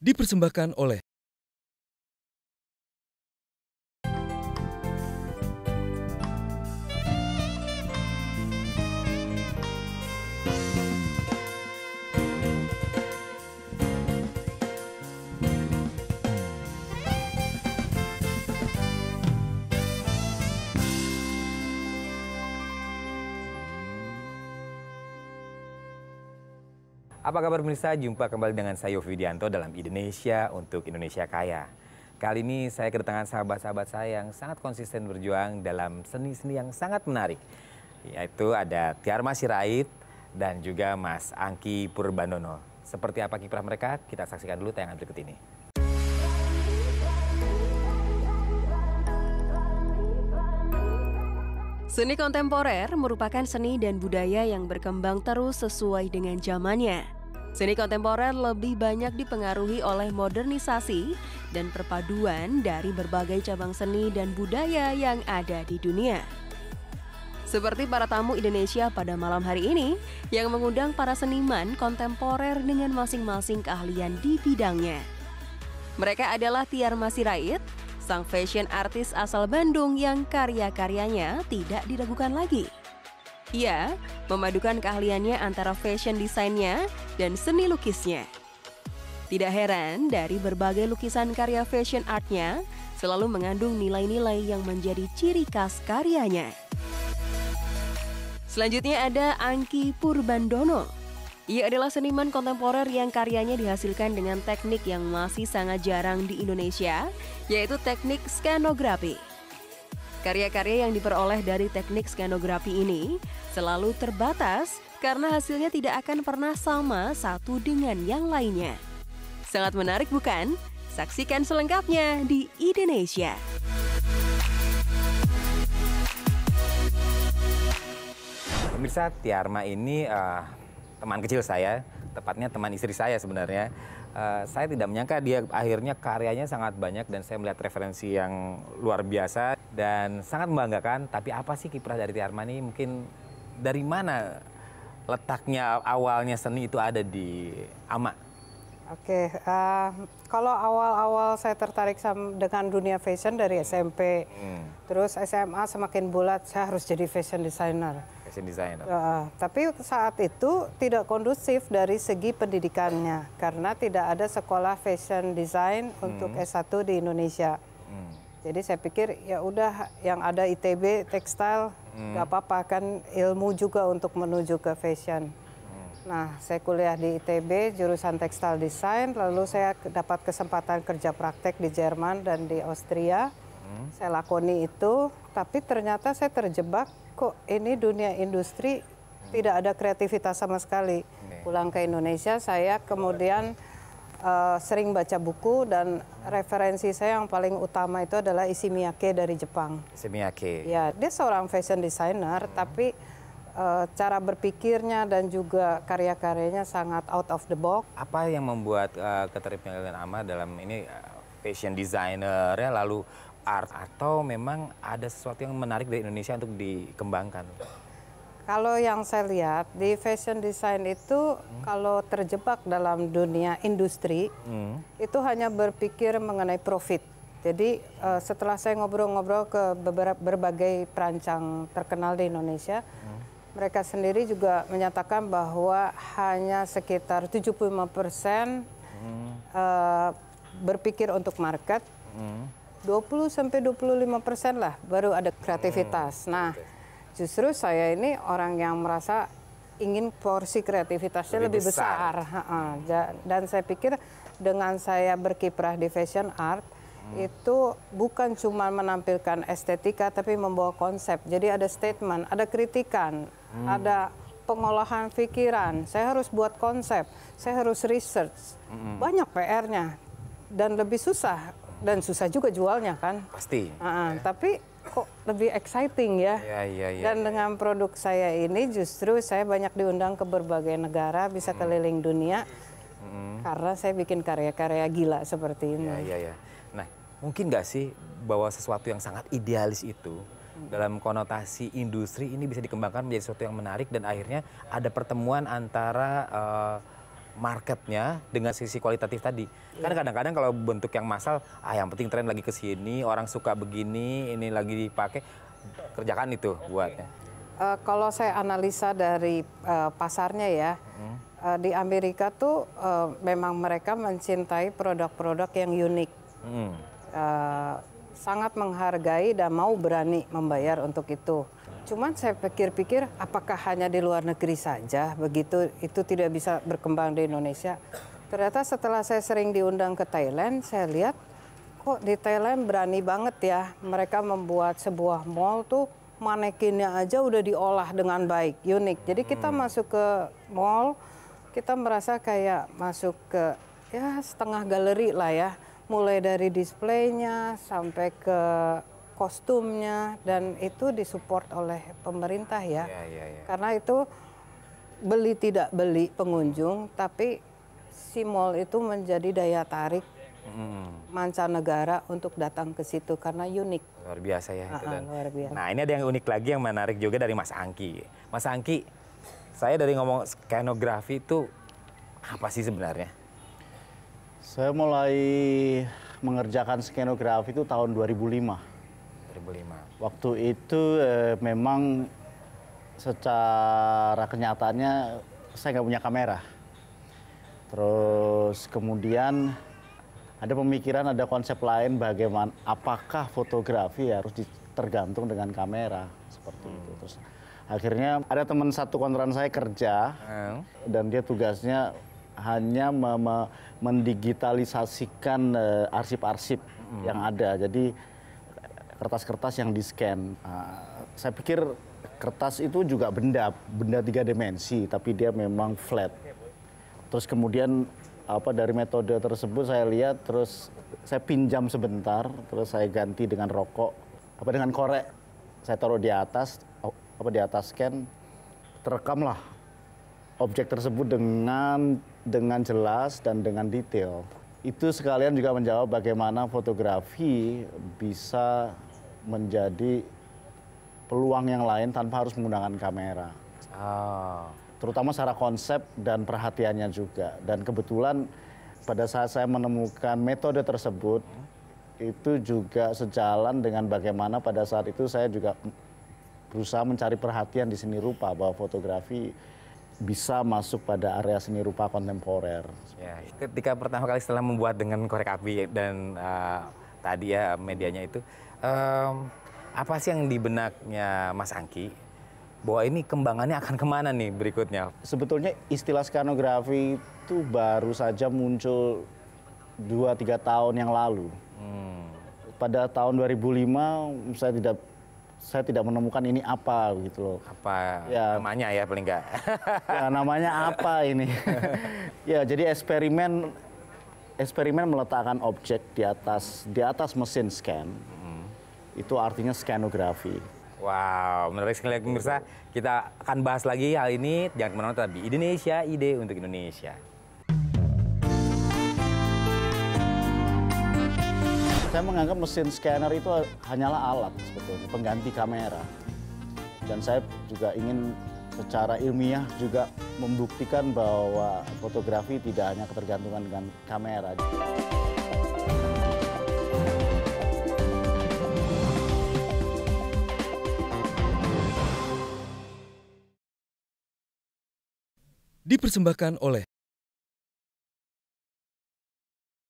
Dipersembahkan oleh Apa kabar pemirsa? Jumpa kembali dengan saya Yofi Widianto dalam Indonesia untuk Indonesia Kaya. Kali ini saya kedatangan sahabat-sahabat saya yang sangat konsisten berjuang dalam seni-seni yang sangat menarik. Yaitu ada Tiarma Sirait dan juga Mas Angky Purbandono. Seperti apa kiprah mereka? Kita saksikan dulu tayangan berikut ini. Seni kontemporer merupakan seni dan budaya yang berkembang terus sesuai dengan zamannya. Seni kontemporer lebih banyak dipengaruhi oleh modernisasi dan perpaduan dari berbagai cabang seni dan budaya yang ada di dunia. Seperti para tamu Indonesia pada malam hari ini yang mengundang para seniman kontemporer dengan masing-masing keahlian di bidangnya. Mereka adalah Tiarma Sirait, sang fashion artis asal Bandung yang karya-karyanya tidak diragukan lagi. Ia memadukan keahliannya antara fashion desainnya dan seni lukisnya. Tidak heran dari berbagai lukisan karya fashion artnya selalu mengandung nilai-nilai yang menjadi ciri khas karyanya. Selanjutnya ada Angky Purbandono. Ia adalah seniman kontemporer yang karyanya dihasilkan dengan teknik yang masih sangat jarang di Indonesia, yaitu teknik skenografi. Karya-karya yang diperoleh dari teknik skenografi ini selalu terbatas karena hasilnya tidak akan pernah sama satu dengan yang lainnya. Sangat menarik bukan? Saksikan selengkapnya di Indonesia. Pemirsa, Tiarma ini teman kecil saya, tepatnya teman istri saya sebenarnya. Saya tidak menyangka dia akhirnya karyanya sangat banyak dan saya melihat referensi yang luar biasa dan sangat membanggakan. Tapi apa sih kiprah dari Tiarma ini? Mungkin dari mana letaknya awalnya seni itu ada di Ama? Oke, kalau awal-awal saya tertarik dengan dunia fashion dari SMP, terus SMA semakin bulat saya harus jadi fashion designer. Fashion designer. Tapi saat itu tidak kondusif dari segi pendidikannya karena tidak ada sekolah fashion design untuk S1 di Indonesia. Jadi saya pikir ya udah yang ada ITB tekstil nggak apa-apa kan ilmu juga untuk menuju ke fashion. Nah, saya kuliah di ITB jurusan tekstil desain, lalu saya dapat kesempatan kerja praktek di Jerman dan di Austria. Saya lakoni itu, tapi ternyata saya terjebak kok ini dunia industri tidak ada kreativitas sama sekali. Pulang ke Indonesia, saya kemudian sering baca buku dan referensi saya yang paling utama itu adalah Issey Miyake dari Jepang. Issey Miyake. Ya, dia seorang fashion designer, tapi cara berpikirnya dan juga karya-karyanya sangat out of the box. Apa yang membuat ketertarikan Ama dalam ini fashion designer ya, lalu art, atau memang ada sesuatu yang menarik dari Indonesia untuk dikembangkan? Kalau yang saya lihat di fashion design itu kalau terjebak dalam dunia industri itu hanya berpikir mengenai profit. Jadi setelah saya ngobrol-ngobrol ke berbagai perancang terkenal di Indonesia, mereka sendiri juga menyatakan bahwa hanya sekitar 75% berpikir untuk market, 20-25% lah baru ada kreativitas. Nah, justru saya ini orang yang merasa ingin porsi kreativitasnya lebih besar. Dan saya pikir dengan saya berkiprah di fashion art, itu bukan cuma menampilkan estetika tapi membawa konsep. Jadi ada statement, ada kritikan, ada pengolahan pikiran. Saya harus buat konsep, saya harus research. Banyak PR-nya dan lebih susah dan susah juga jualnya kan. Pasti. Tapi kok lebih exciting ya. Dan dengan produk saya ini justru saya banyak diundang ke berbagai negara, bisa keliling dunia. Karena saya bikin karya-karya gila seperti ini. Nah, mungkin nggak sih bahwa sesuatu yang sangat idealis itu dalam konotasi industri ini bisa dikembangkan menjadi sesuatu yang menarik dan akhirnya ada pertemuan antara marketnya dengan sisi kualitatif tadi. Kan kadang-kadang kalau bentuk yang massal, yang penting tren lagi ke sini, orang suka begini, ini lagi dipakai, kerjakan itu buatnya. Kalau saya analisa dari pasarnya ya, di Amerika tuh memang mereka mencintai produk-produk yang unik. Sangat menghargai dan mau berani membayar untuk itu. Cuman saya pikir-pikir apakah hanya di luar negeri saja begitu itu tidak bisa berkembang di Indonesia. Ternyata setelah saya sering diundang ke Thailand, saya lihat kok di Thailand berani banget ya. Mereka membuat sebuah mall tuh manekinnya aja udah diolah dengan baik, unik. Jadi kita masuk ke mall, kita merasa kayak masuk ke ya setengah galeri lah ya. Mulai dari displaynya sampai ke kostumnya, dan itu disupport oleh pemerintah ya. Karena itu beli tidak beli pengunjung, tapi si mall itu menjadi daya tarik mancanegara untuk datang ke situ karena unik. Luar biasa ya. Luar biasa. Nah, ini ada yang unik lagi yang menarik juga dari Mas Angki. Mas Angki, saya dari ngomong skenografi itu apa sih sebenarnya? Saya mulai mengerjakan skenografi itu tahun 2005. Waktu itu memang secara kenyataannya saya nggak punya kamera. Terus kemudian ada pemikiran, ada konsep lain bagaimana, apakah fotografi harus tergantung dengan kamera seperti itu. Terus akhirnya ada teman satu kontrakan saya kerja dan dia tugasnya hanya mendigitalisasikan arsip-arsip yang ada. Jadi kertas-kertas yang di-scan. Saya pikir kertas itu juga benda 3 dimensi, tapi dia memang flat. Terus kemudian dari metode tersebut saya lihat, terus saya pinjam sebentar, terus saya ganti dengan dengan korek. Saya taruh di atas scan, terekamlah objek tersebut dengan jelas dan dengan detail. Itu sekalian juga menjawab bagaimana fotografi bisa menjadi peluang yang lain tanpa harus menggunakan kamera. Terutama secara konsep dan perhatiannya juga. Dan kebetulan pada saat saya menemukan metode tersebut, itu juga sejalan dengan bagaimana pada saat itu saya juga berusaha mencari perhatian di seni rupa, bahwa fotografi bisa masuk pada area seni rupa kontemporer. Ya, ketika pertama kali setelah membuat dengan korek api dan tadi ya medianya itu, apa sih yang di benaknya Mas Angki bahwa ini kembangannya akan kemana nih berikutnya? Sebetulnya istilah skenografi itu baru saja muncul 2-3 tahun yang lalu. Pada tahun 2005 saya tidak menemukan ini apa gitu loh. Apa ya, namanya ya paling enggak? Ya namanya apa ini? Ya jadi eksperimen meletakkan objek di atas mesin scan. Itu artinya skenografi. Wow, menarik sekali pemirsa. Kita akan bahas lagi hal ini. Jangan kemana-mana, di Indonesia, ide untuk Indonesia. Saya menganggap mesin scanner itu hanyalah alat sebetulnya, pengganti kamera. Dan saya juga ingin secara ilmiah juga membuktikan bahwa fotografi tidak hanya ketergantungan dengan kamera. Dipersembahkan oleh